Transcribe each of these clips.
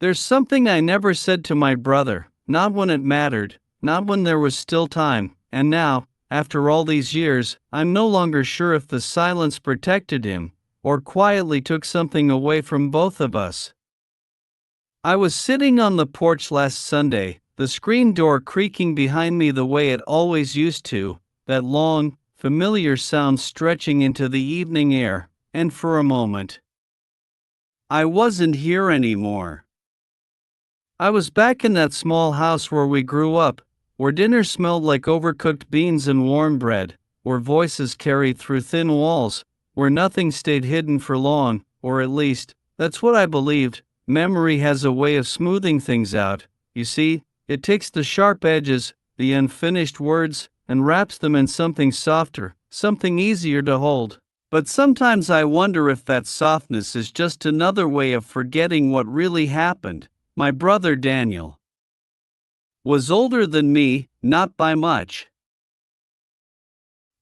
There's something I never said to my brother, not when it mattered, not when there was still time, and now, after all these years, I'm no longer sure if the silence protected him, or quietly took something away from both of us. I was sitting on the porch last Sunday, the screen door creaking behind me the way it always used to, that long, familiar sound stretching into the evening air, and for a moment, I wasn't here anymore. I was back in that small house where we grew up, where dinner smelled like overcooked beans and warm bread, where voices carried through thin walls, where nothing stayed hidden for long, or at least, that's what I believed. Memory has a way of smoothing things out. You see, it takes the sharp edges, the unfinished words, and wraps them in something softer, something easier to hold. But sometimes I wonder if that softness is just another way of forgetting what really happened. My brother Daniel was older than me, not by much.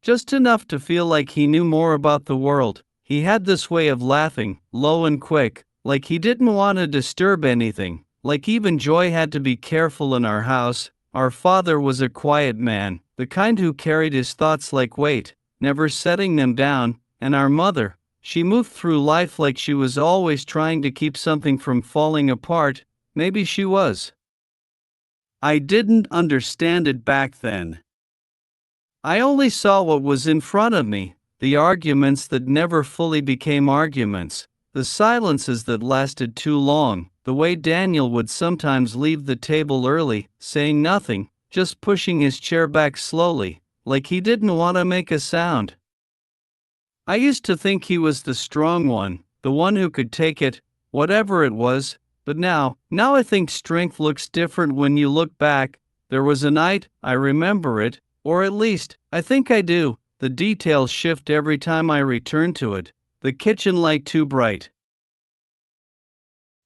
Just enough to feel like he knew more about the world. He had this way of laughing, low and quick, like he didn't want to disturb anything, like even joy had to be careful in our house. Our father was a quiet man, the kind who carried his thoughts like weight, never setting them down, and our mother, she moved through life like she was always trying to keep something from falling apart. Maybe she was. I didn't understand it back then. I only saw what was in front of me, the arguments that never fully became arguments, the silences that lasted too long, the way Daniel would sometimes leave the table early, saying nothing, just pushing his chair back slowly, like he didn't want to make a sound. I used to think he was the strong one, the one who could take it, whatever it was, but now I think strength looks different when you look back. There was a night, I remember it, or at least, I think I do. The details shift every time I return to it. The kitchen light too bright.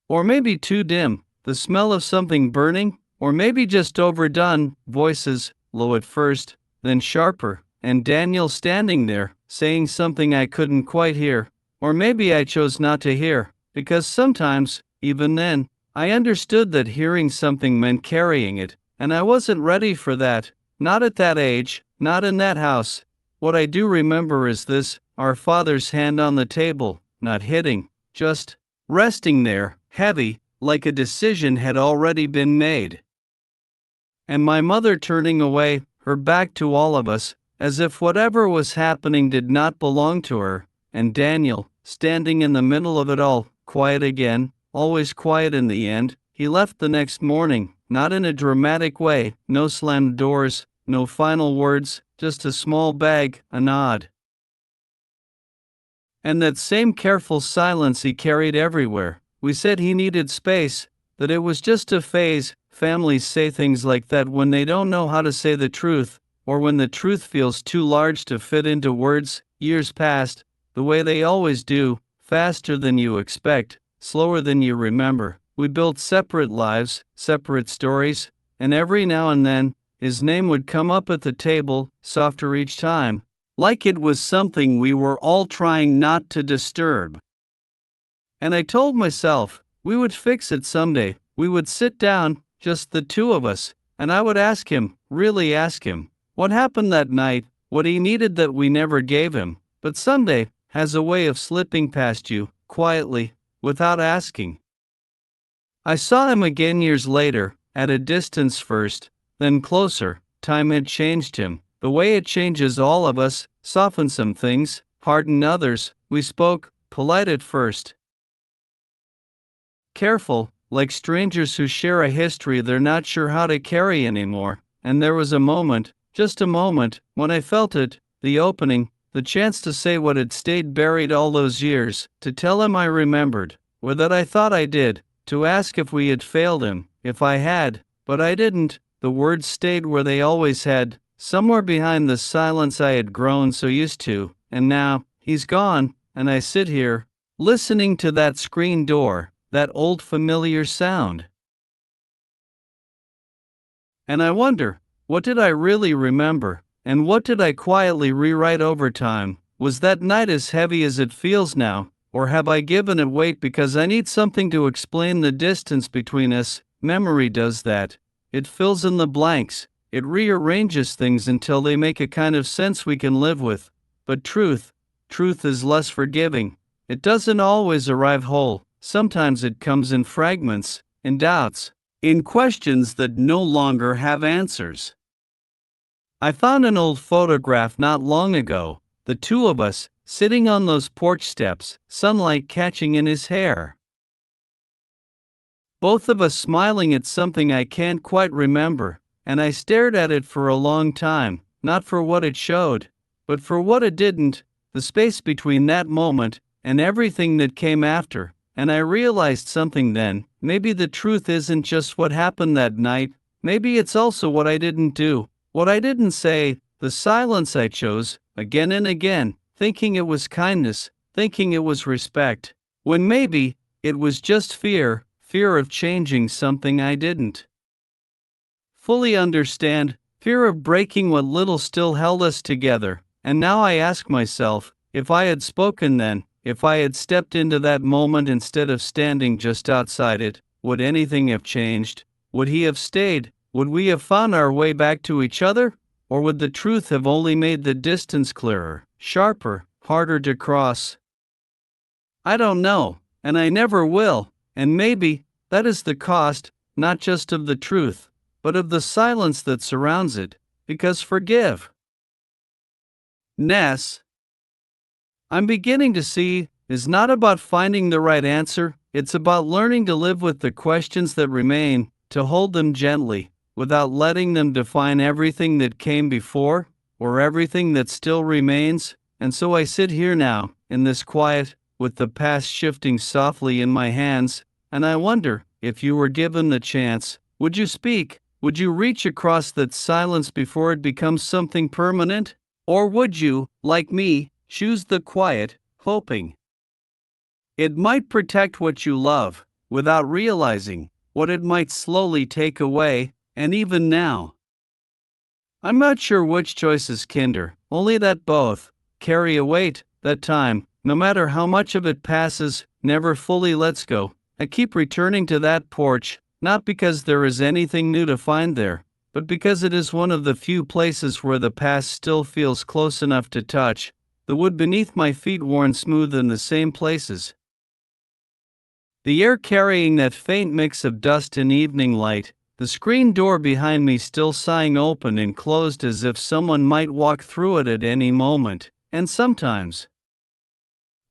Or maybe too dim, the smell of something burning, or maybe just overdone, voices, low at first, then sharper, and Daniel standing there, saying something I couldn't quite hear, or maybe I chose not to hear, because sometimes, even then, I understood that hearing something meant carrying it, and I wasn't ready for that, not at that age, not in that house. What I do remember is this, our father's hand on the table, not hitting, just resting there, heavy, like a decision had already been made. And my mother turning away, her back to all of us, as if whatever was happening did not belong to her, and Daniel, standing in the middle of it all, quiet again, always quiet in the end. He left the next morning, not in a dramatic way, no slammed doors, no final words, just a small bag, a nod. And that same careful silence he carried everywhere. We said he needed space, that it was just a phase. Families say things like that when they don't know how to say the truth, or when the truth feels too large to fit into words. Years passed, the way they always do, faster than you expect, slower than you remember. We built separate lives, separate stories, and every now and then, his name would come up at the table, softer each time, like it was something we were all trying not to disturb. And I told myself, we would fix it someday. We would sit down, just the two of us, and I would ask him, really ask him, what happened that night, what he needed that we never gave him. But Sunday has a way of slipping past you, quietly, without asking. I saw him again years later, at a distance first, then closer. Time had changed him, the way it changes all of us, softened some things, hardened others. We spoke, polite at first, careful, like strangers who share a history they're not sure how to carry anymore. And there was a moment, just a moment, when I felt it, the opening, the chance to say what had stayed buried all those years, to tell him I remembered, or that I thought I did, to ask if we had failed him, if I had, but I didn't. The words stayed where they always had, somewhere behind the silence I had grown so used to, and now, he's gone, and I sit here, listening to that screen door, that old familiar sound. And I wonder, what did I really remember, and what did I quietly rewrite over time? Was that night as heavy as it feels now, Or have I given it weight because I need something to explain the distance between us? Memory does that. It fills in the blanks, it rearranges things until they make a kind of sense we can live with. But truth is less forgiving. It doesn't always arrive whole, sometimes it comes in fragments, in doubts, in questions that no longer have answers. I found an old photograph not long ago, the two of us, sitting on those porch steps, sunlight catching in his hair. Both of us smiling at something I can't quite remember, and I stared at it for a long time, not for what it showed, but for what it didn't, the space between that moment and everything that came after, and I realized something then. Maybe the truth isn't just what happened that night, maybe it's also what I didn't do, what I didn't say, the silence I chose, again and again, thinking it was kindness, thinking it was respect, when maybe it was just fear of changing something I didn't fully understand, fear of breaking what little still held us together. And now I ask myself, if I had spoken then, if I had stepped into that moment instead of standing just outside it, would anything have changed? Would he have stayed? Would we have found our way back to each other? Or would the truth have only made the distance clearer, sharper, harder to cross? I don't know, and I never will, and maybe that is the cost, not just of the truth, but of the silence that surrounds it, because forgiveness, I'm beginning to see, is not about finding the right answer, it's about learning to live with the questions that remain, to hold them gently, without letting them define everything that came before, or everything that still remains. And so I sit here now, in this quiet, with the past shifting softly in my hands, and I wonder, if you were given the chance, would you speak? Would you reach across that silence before it becomes something permanent? Or would you, like me, choose the quiet, hoping it might protect what you love, without realizing what it might slowly take away? And even now, I'm not sure which choice is kinder, only that both carry a weight, that time, no matter how much of it passes, never fully lets go. I keep returning to that porch, not because there is anything new to find there, but because it is one of the few places where the past still feels close enough to touch, the wood beneath my feet worn smooth in the same places. The air carrying that faint mix of dust and evening light, the screen door behind me still sighing open and closed as if someone might walk through it at any moment, and sometimes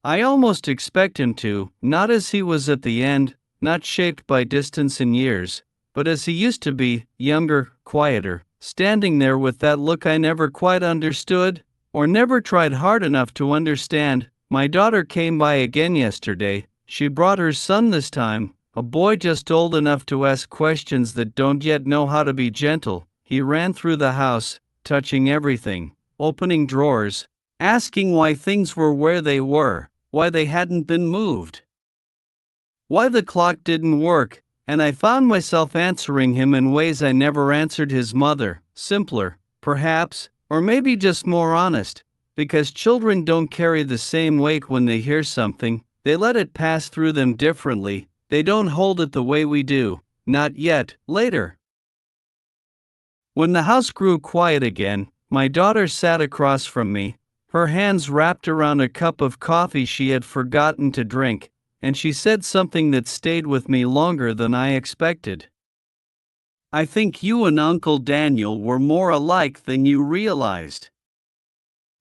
I almost expect him to, not as he was at the end, not shaped by distance and years, but as he used to be, younger, quieter, standing there with that look I never quite understood, or never tried hard enough to understand. My daughter came by again yesterday. She brought her son this time, a boy just old enough to ask questions that don't yet know how to be gentle. He ran through the house, touching everything, opening drawers, asking why things were where they were, why they hadn't been moved, why the clock didn't work, and I found myself answering him in ways I never answered his mother, simpler, perhaps, or maybe just more honest, because children don't carry the same weight when they hear something, they let it pass through them differently, they don't hold it the way we do, not yet, later. When the house grew quiet again, my daughter sat across from me, her hands wrapped around a cup of coffee she had forgotten to drink, and she said something that stayed with me longer than I expected. I think you and Uncle Daniel were more alike than you realized.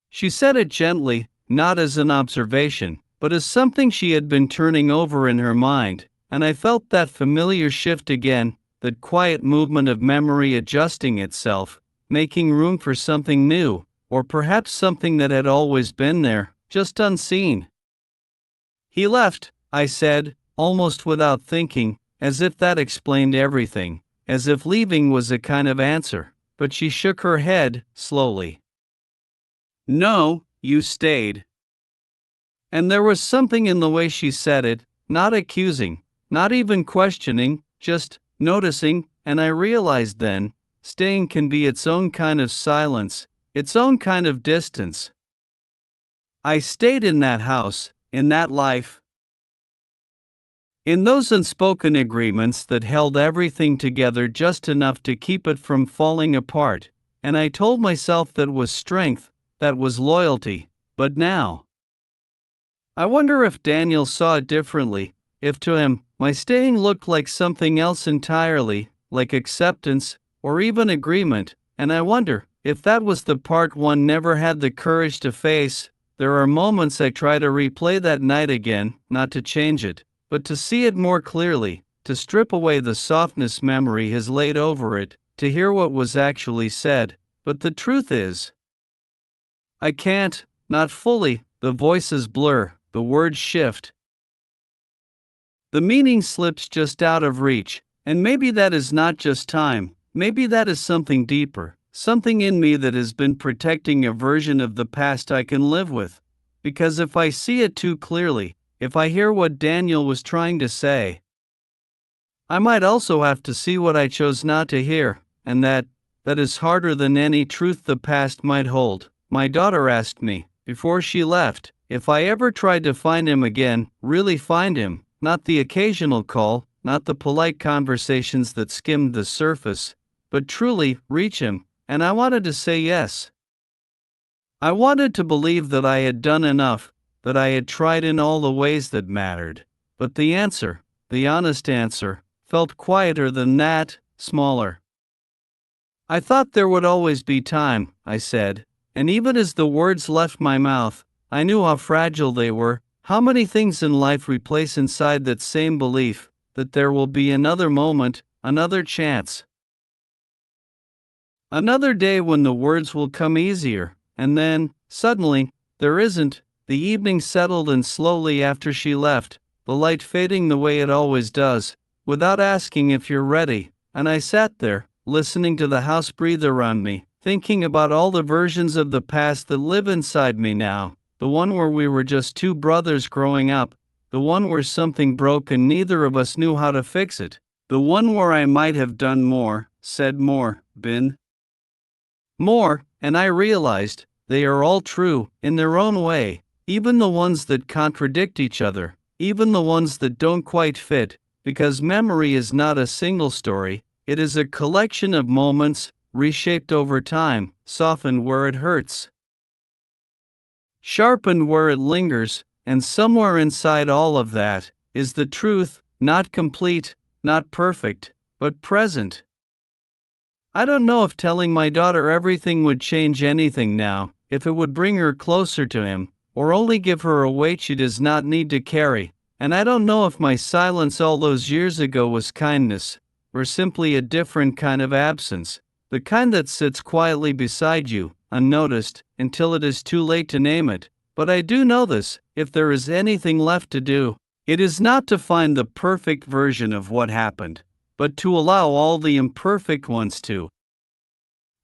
She said it gently, not as an observation, but as something she had been turning over in her mind, and I felt that familiar shift again, that quiet movement of memory adjusting itself, making room for something new, or perhaps something that had always been there, just unseen. He left, I said, almost without thinking, as if that explained everything, as if leaving was a kind of answer, but she shook her head, slowly. No, you stayed. And there was something in the way she said it, not accusing, not even questioning, just noticing, and I realized then, staying can be its own kind of silence, its own kind of distance. I stayed in that house, in that life. In those unspoken agreements that held everything together just enough to keep it from falling apart, and I told myself that was strength, that was loyalty, but now. I wonder if Daniel saw it differently, if to him, my staying looked like something else entirely, like acceptance, or even agreement, and I wonder if that was the part one never had the courage to face. There are moments I try to replay that night again, not to change it, but to see it more clearly, to strip away the softness memory has laid over it, to hear what was actually said, but the truth is, I can't, not fully. The voices blur, the words shift. The meaning slips just out of reach, and maybe that is not just time, maybe that is something deeper, something in me that has been protecting a version of the past I can live with. Because if I see it too clearly, if I hear what Daniel was trying to say, I might also have to see what I chose not to hear, and that is harder than any truth the past might hold. My daughter asked me, before she left, if I ever tried to find him again, really find him, not the occasional call, not the polite conversations that skimmed the surface, but truly reach him, and I wanted to say yes. I wanted to believe that I had done enough, that I had tried in all the ways that mattered, but the answer, the honest answer, felt quieter than that, smaller. I thought there would always be time, I said, and even as the words left my mouth, I knew how fragile they were, how many things in life we place inside that same belief, that there will be another moment, another chance. Another day when the words will come easier, and then, suddenly, there isn't. The evening settled in slowly after she left, the light fading the way it always does, without asking if you're ready, and I sat there, listening to the house breathe around me, thinking about all the versions of the past that live inside me now, the one where we were just two brothers growing up, the one where something broke and neither of us knew how to fix it, the one where I might have done more, said more, been more, and I realized, they are all true, in their own way, even the ones that contradict each other, even the ones that don't quite fit, because memory is not a single story, it is a collection of moments, reshaped over time, softened where it hurts, sharpened where it lingers, and somewhere inside all of that, is the truth, not complete, not perfect, but present. I don't know if telling my daughter everything would change anything now, if it would bring her closer to him, or only give her a weight she does not need to carry, and I don't know if my silence all those years ago was kindness, or simply a different kind of absence, the kind that sits quietly beside you, unnoticed, until it is too late to name it. But I do know this, if there is anything left to do, it is not to find the perfect version of what happened, but to allow all the imperfect ones to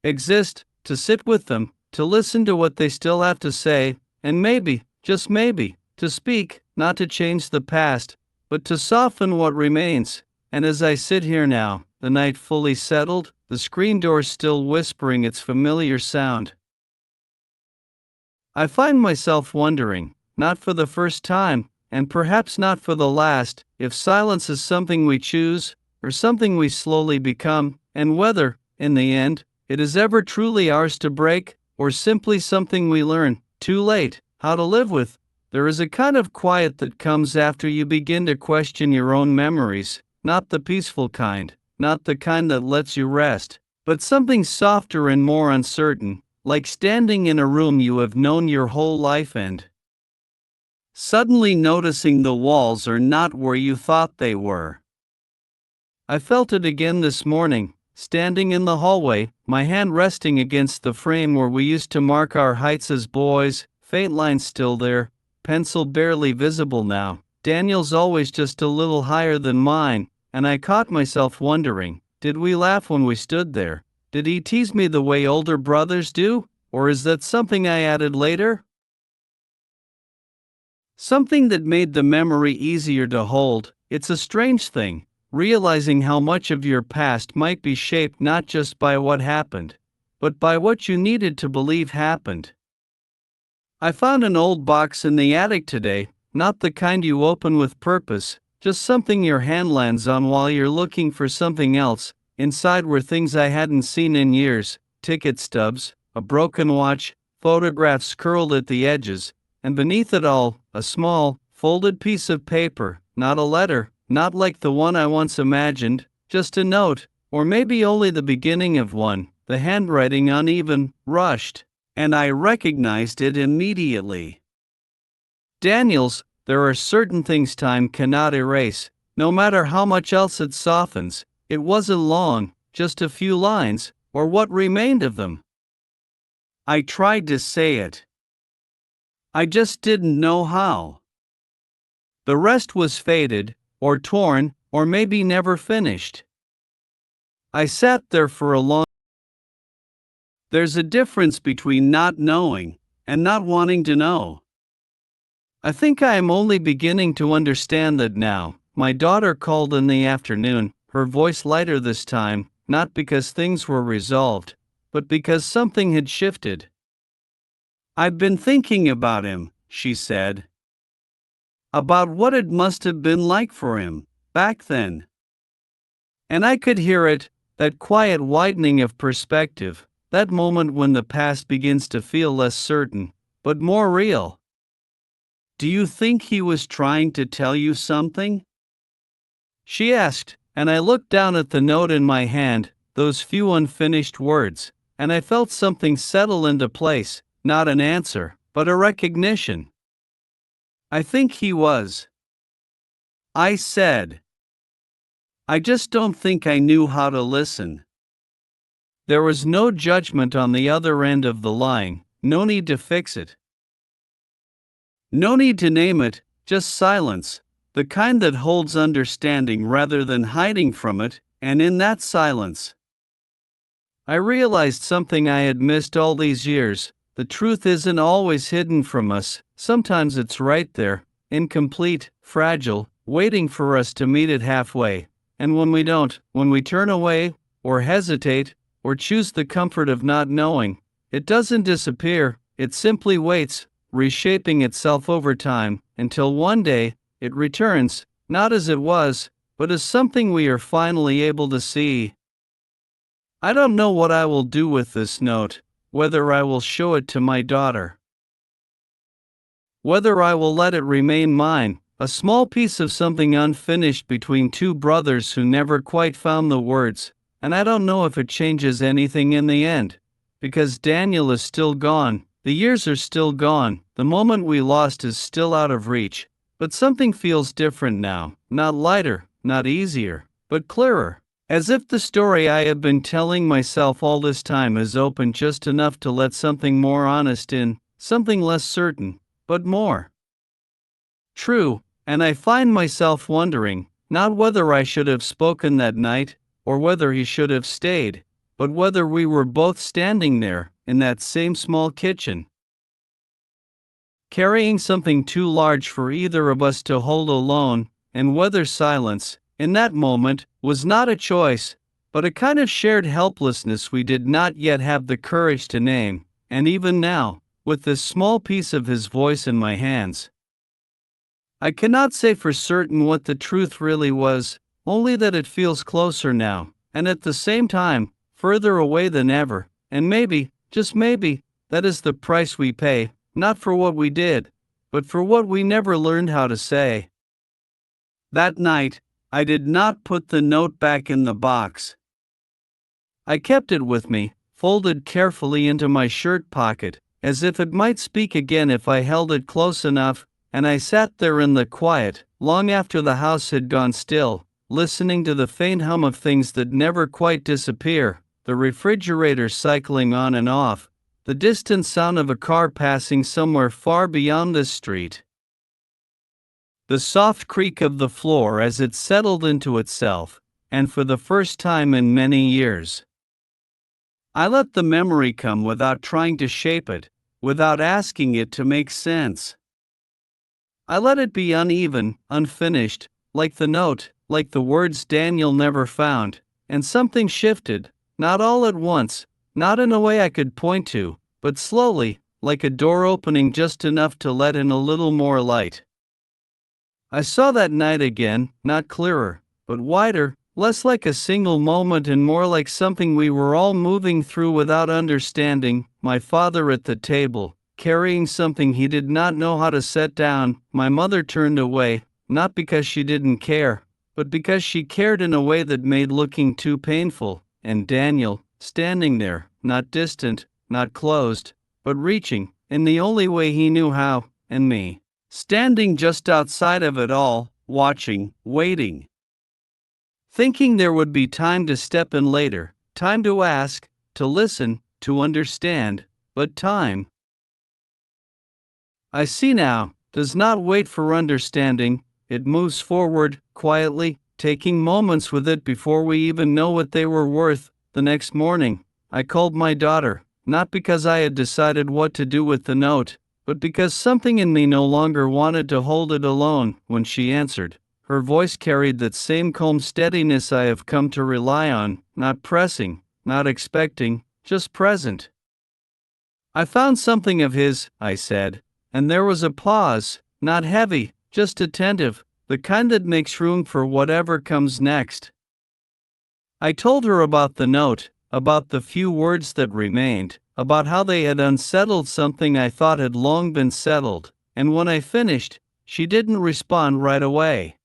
exist, to sit with them, to listen to what they still have to say, and maybe, just maybe, to speak, not to change the past, but to soften what remains. And as I sit here now, the night fully settled, the screen door still whispering its familiar sound, I find myself wondering, not for the first time, and perhaps not for the last, if silence is something we choose, or something we slowly become, and whether, in the end, it is ever truly ours to break, or simply something we learn, too late, how to live with. There is a kind of quiet that comes after you begin to question your own memories, not the peaceful kind, not the kind that lets you rest, but something softer and more uncertain, like standing in a room you have known your whole life and suddenly noticing the walls are not where you thought they were. I felt it again this morning, standing in the hallway, my hand resting against the frame where we used to mark our heights as boys, faint lines still there, pencil barely visible now. Daniel's always just a little higher than mine, and I caught myself wondering, did we laugh when we stood there? Did he tease me the way older brothers do? Or is that something I added later? Something that made the memory easier to hold. It's a strange thing, realizing how much of your past might be shaped not just by what happened, but by what you needed to believe happened. I found an old box in the attic today, not the kind you open with purpose, just something your hand lands on while you're looking for something else. Inside were things I hadn't seen in years: ticket stubs, a broken watch, photographs curled at the edges, and beneath it all, a small, folded piece of paper, not a letter, not like the one I once imagined, just a note, or maybe only the beginning of one, the handwriting uneven, rushed, and I recognized it immediately. Daniel's. There are certain things time cannot erase, no matter how much else it softens. It wasn't long, just a few lines, or what remained of them. I tried to say it. I just didn't know how. The rest was faded, or torn, or maybe never finished. I sat there for a long. There's a difference between not knowing and not wanting to know. I think I am only beginning to understand that now. My daughter called in the afternoon, her voice lighter this time, not because things were resolved, but because something had shifted. "I've been thinking about him," she said. "About what it must have been like for him, back then." And I could hear it, that quiet widening of perspective, that moment when the past begins to feel less certain, but more real. "Do you think he was trying to tell you something?" she asked, and I looked down at the note in my hand, those few unfinished words, and I felt something settle into place, not an answer, but a recognition. "I think he was," I said. "I just don't think I knew how to listen." There was no judgment on the other end of the line, no need to fix it. No need to name it, just silence, the kind that holds understanding rather than hiding from it, and in that silence, I realized something I had missed all these years. The truth isn't always hidden from us, sometimes it's right there, incomplete, fragile, waiting for us to meet it halfway. And when we don't, when we turn away, or hesitate, or choose the comfort of not knowing, it doesn't disappear, it simply waits, reshaping itself over time, until one day, it returns, not as it was, but as something we are finally able to see. I don't know what I will do with this note, whether I will show it to my daughter, whether I will let it remain mine, a small piece of something unfinished between two brothers who never quite found the words, and I don't know if it changes anything in the end, because Daniel is still gone, the years are still gone, the moment we lost is still out of reach, but something feels different now, not lighter, not easier, but clearer. As if the story I have been telling myself all this time is open just enough to let something more honest in, something less certain, but more true, and I find myself wondering, not whether I should have spoken that night, or whether he should have stayed, but whether we were both standing there, in that same small kitchen, carrying something too large for either of us to hold alone, and whether silence, in that moment, was not a choice, but a kind of shared helplessness we did not yet have the courage to name. And even now, with this small piece of his voice in my hands, I cannot say for certain what the truth really was, only that it feels closer now, and at the same time, further away than ever, and maybe, just maybe, that is the price we pay, not for what we did, but for what we never learned how to say. That night, I did not put the note back in the box. I kept it with me, folded carefully into my shirt pocket, as if it might speak again if I held it close enough, and I sat there in the quiet, long after the house had gone still, listening to the faint hum of things that never quite disappear, the refrigerator cycling on and off, the distant sound of a car passing somewhere far beyond this street, the soft creak of the floor as it settled into itself, and for the first time in many years, I let the memory come without trying to shape it, without asking it to make sense. I let it be uneven, unfinished, like the note, like the words Daniel never found, and something shifted, not all at once, not in a way I could point to, but slowly, like a door opening just enough to let in a little more light. I saw that night again, not clearer, but wider, less like a single moment and more like something we were all moving through without understanding. My father at the table, carrying something he did not know how to set down. My mother turned away, not because she didn't care, but because she cared in a way that made looking too painful. And Daniel, standing there, not distant, not closed, but reaching, in the only way he knew how, and me, standing just outside of it all, watching, waiting. Thinking there would be time to step in later, time to ask, to listen, to understand, but time, I see now, does not wait for understanding, it moves forward, quietly, taking moments with it before we even know what they were worth. The next morning, I called my daughter, not because I had decided what to do with the note, but because something in me no longer wanted to hold it alone. When she answered, her voice carried that same calm steadiness I have come to rely on, not pressing, not expecting, just present. "I found something of his," I said, and there was a pause, not heavy, just attentive, the kind that makes room for whatever comes next. I told her about the note, about the few words that remained, about how they had unsettled something I thought had long been settled, and when I finished, she didn't respond right away.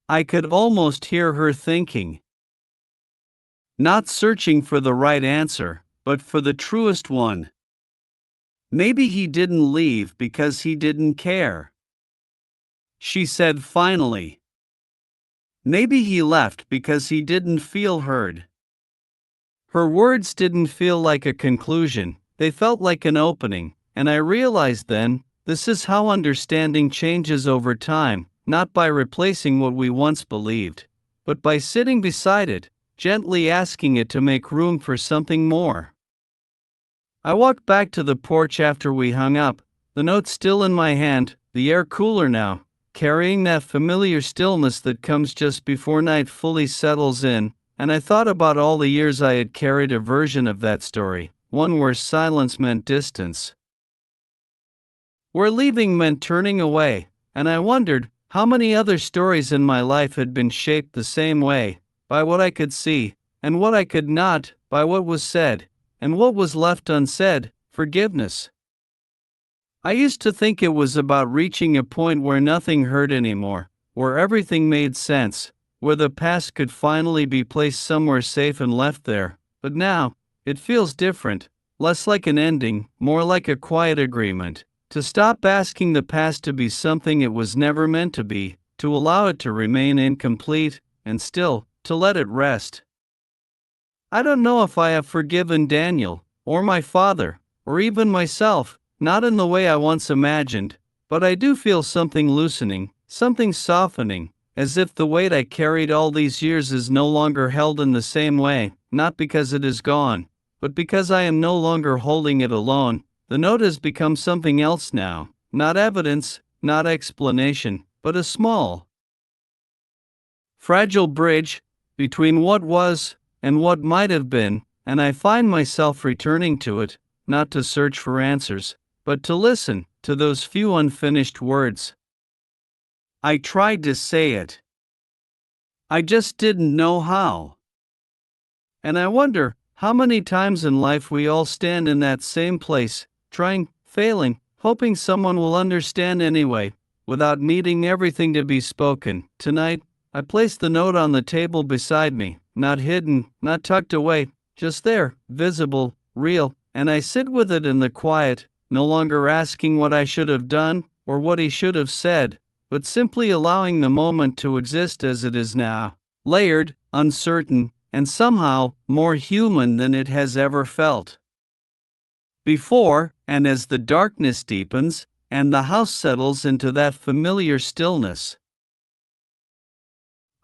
I could almost hear her thinking. Not searching for the right answer, but for the truest one. Maybe he didn't leave because he didn't care, she said finally. Maybe he left because he didn't feel heard. Her words didn't feel like a conclusion, they felt like an opening, and I realized then, this is how understanding changes over time, not by replacing what we once believed, but by sitting beside it, gently asking it to make room for something more. I walked back to the porch after we hung up, the note still in my hand, the air cooler now, carrying that familiar stillness that comes just before night fully settles in, and I thought about all the years I had carried a version of that story, one where silence meant distance, where leaving meant turning away, and I wondered how many other stories in my life had been shaped the same way, by what I could see, and what I could not, by what was said, and what was left unsaid, forgiveness. I used to think it was about reaching a point where nothing hurt anymore, where everything made sense, where the past could finally be placed somewhere safe and left there, but now, it feels different, less like an ending, more like a quiet agreement, to stop asking the past to be something it was never meant to be, to allow it to remain incomplete, and still, to let it rest. I don't know if I have forgiven Daniel, or my father, or even myself, not in the way I once imagined, but I do feel something loosening, something softening, as if the weight I carried all these years is no longer held in the same way, not because it is gone, but because I am no longer holding it alone. The note has become something else now, not evidence, not explanation, but a small, fragile bridge between what was and what might have been, and I find myself returning to it, not to search for answers, but to listen to those few unfinished words. I tried to say it. I just didn't know how. And I wonder how many times in life we all stand in that same place, trying, failing, hoping someone will understand anyway, without needing everything to be spoken. Tonight, I placed the note on the table beside me, not hidden, not tucked away, just there, visible, real, and I sit with it in the quiet, no longer asking what I should have done, or what he should have said, but simply allowing the moment to exist as it is now, layered, uncertain, and somehow more human than it has ever felt before. And as the darkness deepens, and the house settles into that familiar stillness,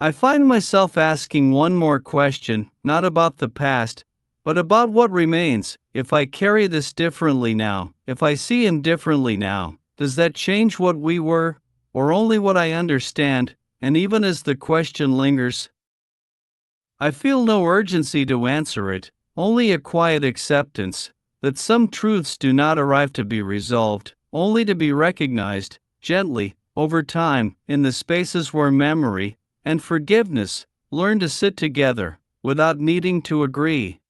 I find myself asking one more question, not about the past, but about what remains. If I carry this differently now, if I see him differently now, does that change what we were, or only what I understand? And even as the question lingers, I feel no urgency to answer it, only a quiet acceptance that some truths do not arrive to be resolved, only to be recognized, gently, over time, in the spaces where memory and forgiveness learn to sit together, without needing to agree.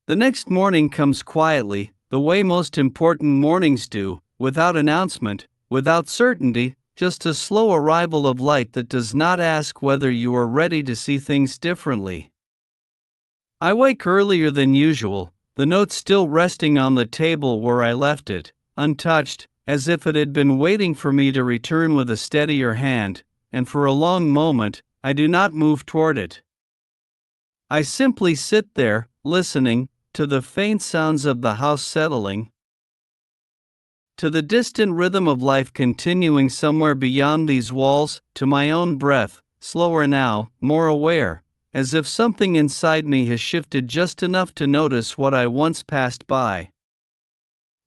The next morning comes quietly, the way most important mornings do, without announcement, without certainty, just a slow arrival of light that does not ask whether you are ready to see things differently. I wake earlier than usual, the note still resting on the table where I left it, untouched, as if it had been waiting for me to return with a steadier hand, and for a long moment, I do not move toward it. I simply sit there, listening to the faint sounds of the house settling, to the distant rhythm of life continuing somewhere beyond these walls, to my own breath, slower now, more aware, as if something inside me has shifted just enough to notice what I once passed by.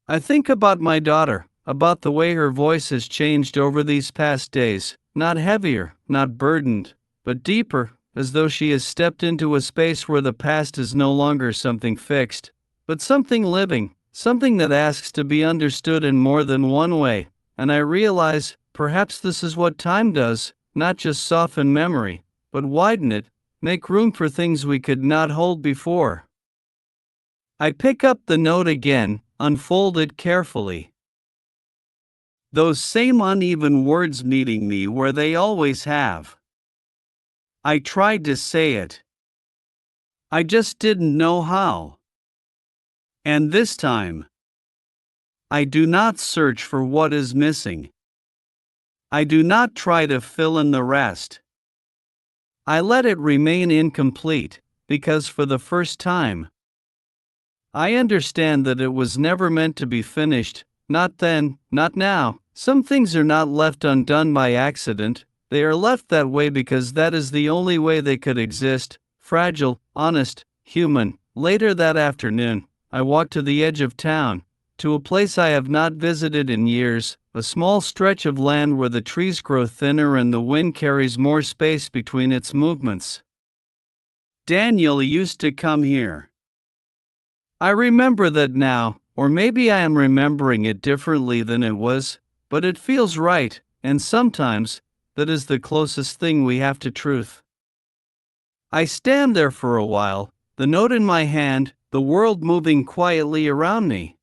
I think about my daughter, about the way her voice has changed over these past days, not heavier, not burdened, but deeper, as though she has stepped into a space where the past is no longer something fixed, but something living, something that asks to be understood in more than one way, and I realize, perhaps this is what time does, not just soften memory, but widen it, make room for things we could not hold before. I pick up the note again, unfold it carefully. Those same uneven words meeting me where they always have. I tried to say it. I just didn't know how. And this time, I do not search for what is missing. I do not try to fill in the rest. I let it remain incomplete, because for the first time, I understand that it was never meant to be finished, not then, not now. Some things are not left undone by accident, they are left that way because that is the only way they could exist, fragile, honest, human. Later that afternoon, I walked to the edge of town, to a place I have not visited in years, a small stretch of land where the trees grow thinner and the wind carries more space between its movements. Daniel used to come here. I remember that now, or maybe I am remembering it differently than it was, but it feels right, and sometimes, that is the closest thing we have to truth. I stand there for a while, the note in my hand, the world moving quietly around me.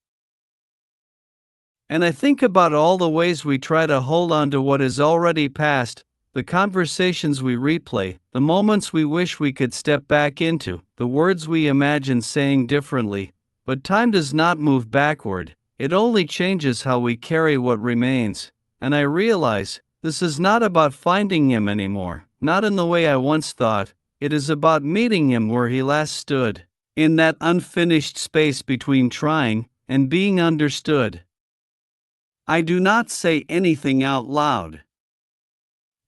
And I think about all the ways we try to hold on to what is already past, the conversations we replay, the moments we wish we could step back into, the words we imagine saying differently, but time does not move backward, it only changes how we carry what remains, and I realize, this is not about finding him anymore, not in the way I once thought, it is about meeting him where he last stood, in that unfinished space between trying and being understood. I do not say anything out loud.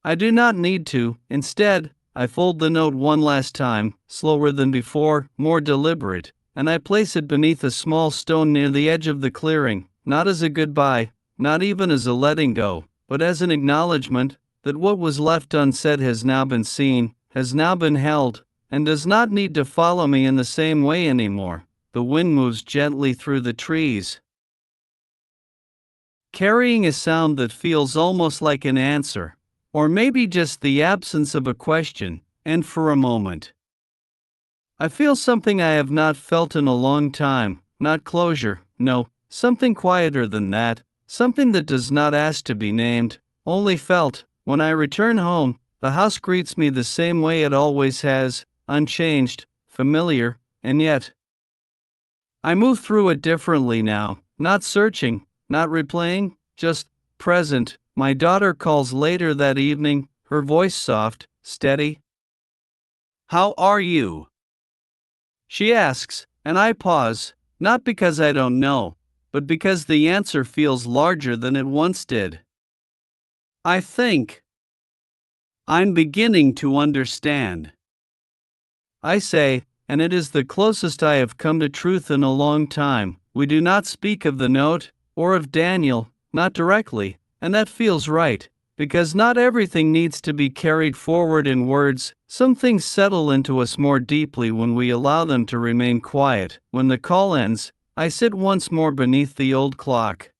I do not need to, instead, I fold the note one last time, slower than before, more deliberate, and I place it beneath a small stone near the edge of the clearing, not as a goodbye, not even as a letting go, but as an acknowledgement that what was left unsaid has now been seen, has now been held, and does not need to follow me in the same way anymore. The wind moves gently through the trees, carrying a sound that feels almost like an answer, or maybe just the absence of a question, and for a moment, I feel something I have not felt in a long time, not closure, no, something quieter than that, something that does not ask to be named, only felt. When I return home, the house greets me the same way it always has, unchanged, familiar, and yet, I move through it differently now, not searching, not replaying, just present. My daughter calls later that evening, her voice soft, steady. "How are you?" she asks, and I pause, not because I don't know, but because the answer feels larger than it once did. I think, "I'm beginning to understand," I say, and it is the closest I have come to truth in a long time. We do not speak of the note, or of Daniel, not directly, and that feels right, because not everything needs to be carried forward in words. Some things settle into us more deeply when we allow them to remain quiet. When the call ends, I sit once more beneath the old clock.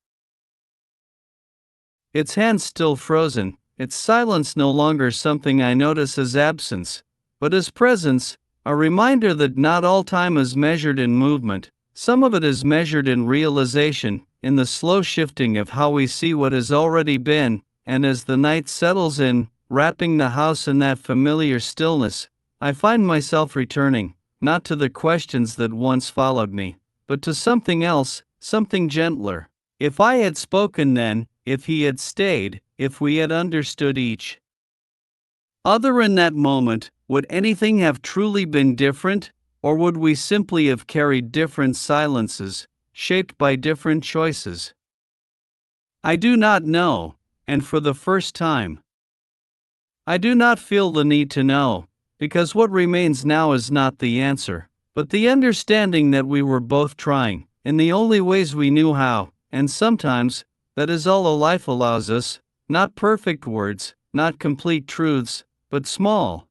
its hands still frozen, its silence no longer something I notice as absence, but as presence, a reminder that not all time is measured in movement, some of it is measured in realization, in the slow shifting of how we see what has already been, and as the night settles in, wrapping the house in that familiar stillness, I find myself returning, not to the questions that once followed me, but to something else, something gentler. If I had spoken then, if he had stayed, if we had understood each other in that moment, would anything have truly been different, or would we simply have carried different silences, shaped by different choices? I do not know, and for the first time, I do not feel the need to know, because what remains now is not the answer, but the understanding that we were both trying, in the only ways we knew how, and sometimes, that is all a life allows us, not perfect words, not complete truths, but small,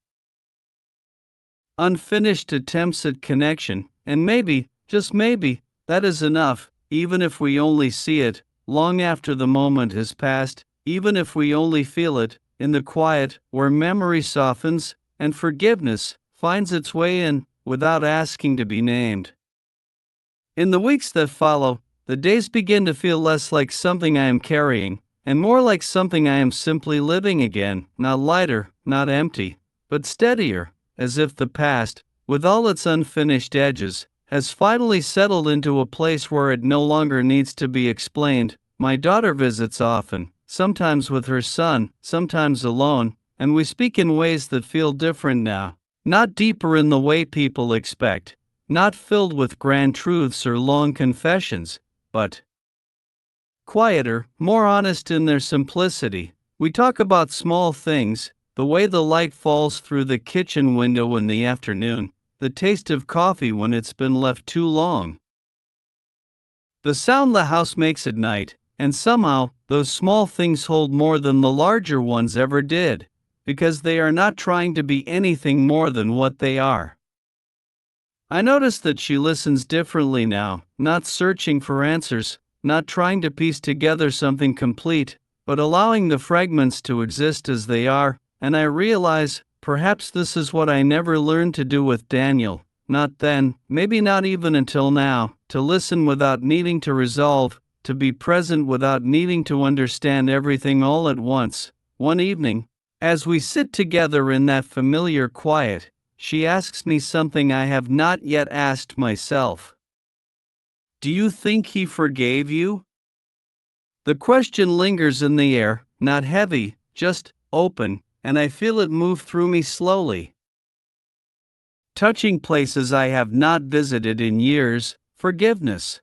unfinished attempts at connection, and maybe, just maybe, that is enough, even if we only see it, long after the moment has passed, even if we only feel it, in the quiet, where memory softens, and forgiveness finds its way in, without asking to be named. In the weeks that follow, the days begin to feel less like something I am carrying, and more like something I am simply living again, not lighter, not empty, but steadier, as if the past, with all its unfinished edges, has finally settled into a place where it no longer needs to be explained. My daughter visits often, sometimes with her son, sometimes alone, and we speak in ways that feel different now, not deeper in the way people expect, not filled with grand truths or long confessions, but quieter, more honest in their simplicity. We talk about small things, the way the light falls through the kitchen window in the afternoon, the taste of coffee when it's been left too long, the sound the house makes at night, and somehow, those small things hold more than the larger ones ever did, because they are not trying to be anything more than what they are. I notice that she listens differently now, not searching for answers, not trying to piece together something complete, but allowing the fragments to exist as they are, and I realize, perhaps this is what I never learned to do with Daniel, not then, maybe not even until now, to listen without needing to resolve, to be present without needing to understand everything all at once. One evening, as we sit together in that familiar quiet, she asks me something I have not yet asked myself. Do you think he forgave you? The question lingers in the air, not heavy, just open, and I feel it move through me slowly, touching places I have not visited in years. Forgiveness.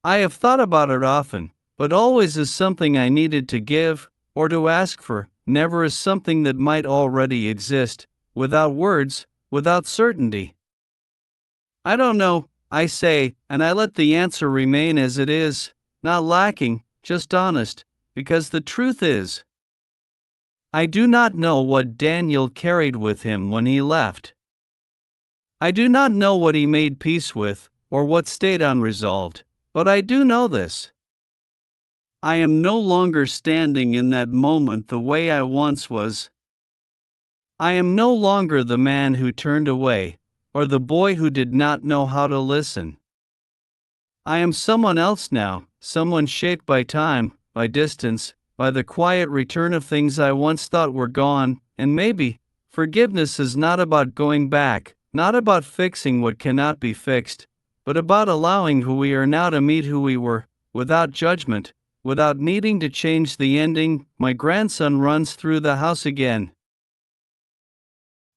I have thought about it often, but always as something I needed to give, or to ask for, never as something that might already exist, without words, without certainty. I don't know, I say, and I let the answer remain as it is, not lacking, just honest, because the truth is, I do not know what Daniel carried with him when he left. I do not know what he made peace with, or what stayed unresolved, but I do know this. I am no longer standing in that moment the way I once was. I am no longer the man who turned away, or the boy who did not know how to listen. I am someone else now, someone shaped by time, by distance, by the quiet return of things I once thought were gone, and maybe, forgiveness is not about going back, not about fixing what cannot be fixed, but about allowing who we are now to meet who we were, without judgment, without needing to change the ending. My grandson runs through the house again,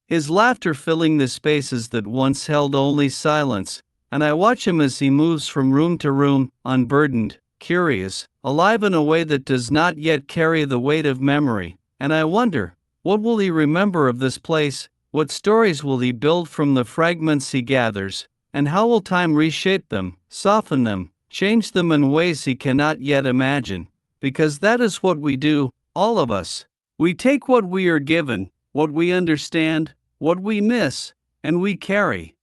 his laughter filling the spaces that once held only silence, and I watch him as he moves from room to room, unburdened, curious, alive in a way that does not yet carry the weight of memory, and I wonder, what will he remember of this place, what stories will he build from the fragments he gathers, and how will time reshape them, soften them, change them in ways he cannot yet imagine, because that is what we do, all of us. We take what we are given, what we understand, what we miss, and we carry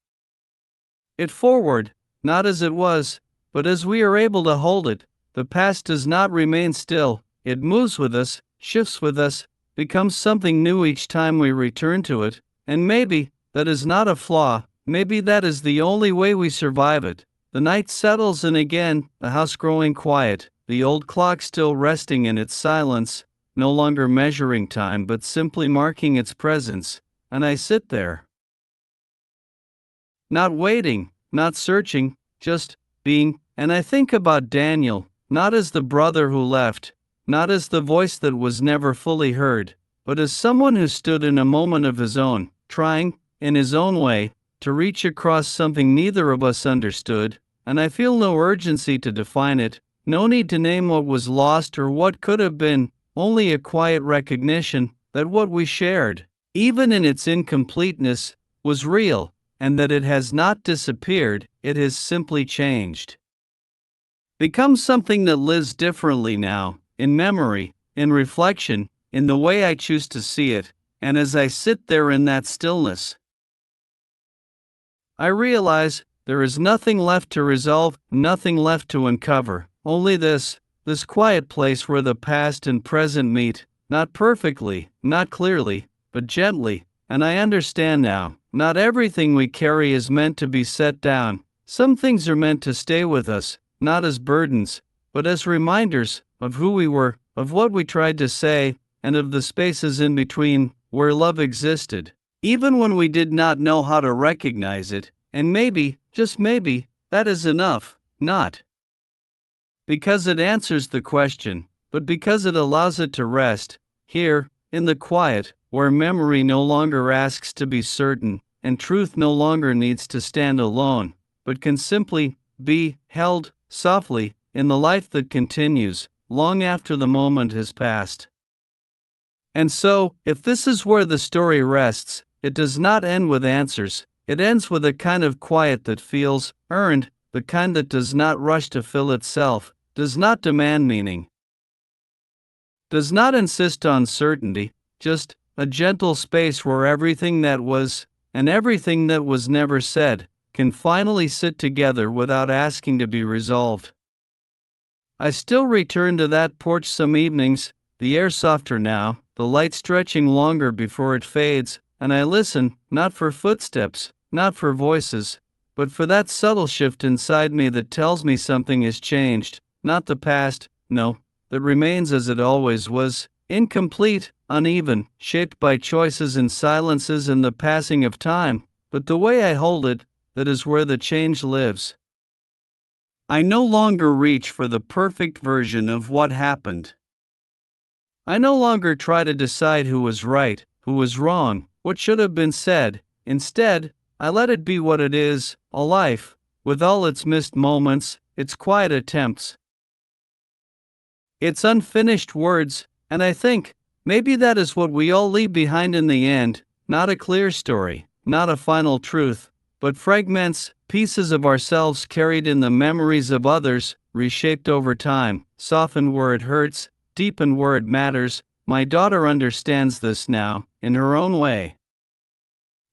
it forward, not as it was, but as we are able to hold it. The past does not remain still, It moves with us, shifts with us, becomes something new each time we return to it, and maybe that is not a flaw, maybe that is the only way we survive it. The night settles in again, the house growing quiet, the old clock still resting in its silence, no longer measuring time but simply marking its presence, and I sit there. Not waiting, not searching, just being, and I think about Daniel, not as the brother who left, not as the voice that was never fully heard, but as someone who stood in a moment of his own, trying, in his own way, to reach across something neither of us understood, and I feel no urgency to define it, no need to name what was lost or what could have been, only a quiet recognition that what we shared, even in its incompleteness, was real, and that it has not disappeared, it has simply changed. Become something that lives differently now, in memory, in reflection, in the way I choose to see it, and as I sit there in that stillness, I realize there is nothing left to resolve, nothing left to uncover, only this quiet place where the past and present meet, not perfectly, not clearly, but gently, and I understand now, not everything we carry is meant to be set down, some things are meant to stay with us, not as burdens, but as reminders of who we were, of what we tried to say, and of the spaces in between, where love existed, even when we did not know how to recognize it, and maybe, just maybe, that is enough, not because it answers the question, but because it allows it to rest, here, in the quiet, where memory no longer asks to be certain, and truth no longer needs to stand alone, but can simply be held softly in the life that continues, long after the moment has passed. And so, if this is where the story rests, it does not end with answers, it ends with a kind of quiet that feels earned, the kind that does not rush to fill itself, does not demand meaning, does not insist on certainty, just a gentle space where everything that was, and everything that was never said, can finally sit together without asking to be resolved. I still return to that porch some evenings, the air softer now, the light stretching longer before it fades, and I listen, not for footsteps, not for voices, but for that subtle shift inside me that tells me something has changed, not the past, no, that remains as it always was, incomplete, uneven, shaped by choices and silences and the passing of time, but the way I hold it, that is where the change lives. I no longer reach for the perfect version of what happened. I no longer try to decide who was right, who was wrong, what should have been said. Instead, I let it be what it is, a life, with all its missed moments, its quiet attempts, its unfinished words, and I think, maybe that is what we all leave behind in the end, not a clear story, not a final truth, but fragments, pieces of ourselves carried in the memories of others, reshaped over time, softened where it hurts, deepened where it matters. My daughter understands this now, in her own way.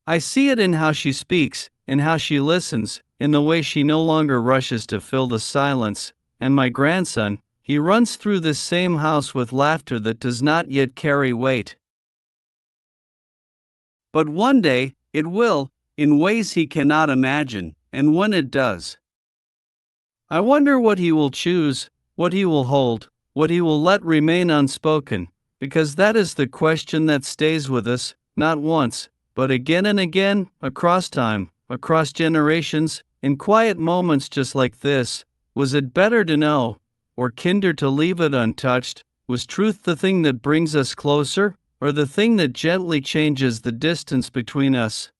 I see it in how she speaks, in how she listens, in the way she no longer rushes to fill the silence, and my grandson, he runs through this same house with laughter that does not yet carry weight. But one day, it will, in ways he cannot imagine, and when it does, I wonder what he will choose, what he will hold, what he will let remain unspoken, because that is the question that stays with us, not once, but again and again, across time, across generations, in quiet moments just like this. Was it better to know, or kinder to leave it untouched? Was truth the thing that brings us closer, or the thing that gently changes the distance between us?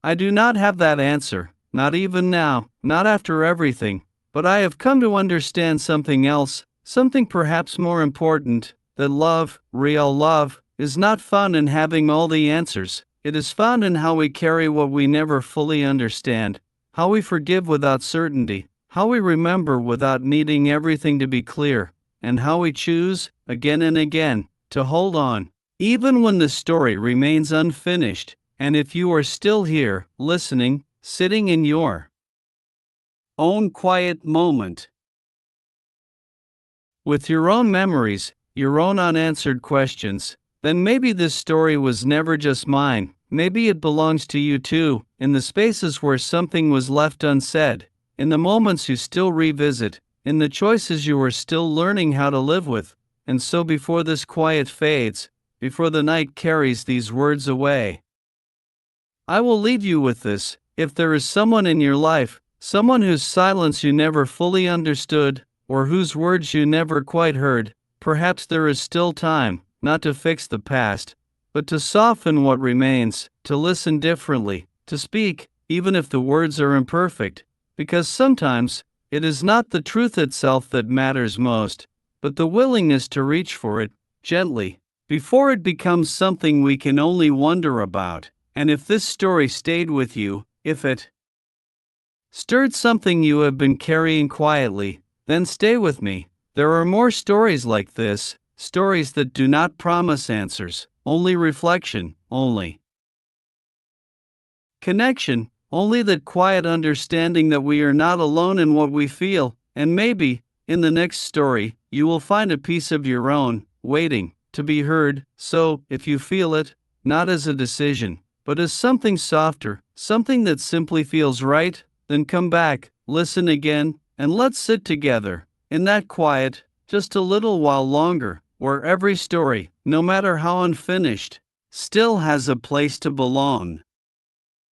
I do not have that answer, not even now, not after everything, but I have come to understand something else, something perhaps more important, that love, real love, is not found in having all the answers. It is found in how we carry what we never fully understand, how we forgive without certainty, how we remember without needing everything to be clear, and how we choose, again and again, to hold on, even when the story remains unfinished. And if you are still here, listening, sitting in your own quiet moment, with your own memories, your own unanswered questions, then maybe this story was never just mine. Maybe it belongs to you too, in the spaces where something was left unsaid, in the moments you still revisit, in the choices you are still learning how to live with. And so before this quiet fades, before the night carries these words away, I will leave you with this: if there is someone in your life, someone whose silence you never fully understood, or whose words you never quite heard, perhaps there is still time, not to fix the past, but to soften what remains, to listen differently, to speak, even if the words are imperfect, because sometimes it is not the truth itself that matters most, but the willingness to reach for it, gently, before it becomes something we can only wonder about. And if this story stayed with you, if it stirred something you have been carrying quietly, then stay with me. There are more stories like this, stories that do not promise answers, only reflection, only connection, only that quiet understanding that we are not alone in what we feel. And maybe, in the next story, you will find a piece of your own, waiting to be heard. So, if you feel it, not as a decision, but as something softer, something that simply feels right, then come back, listen again, and let's sit together, in that quiet, just a little while longer, where every story, no matter how unfinished, still has a place to belong.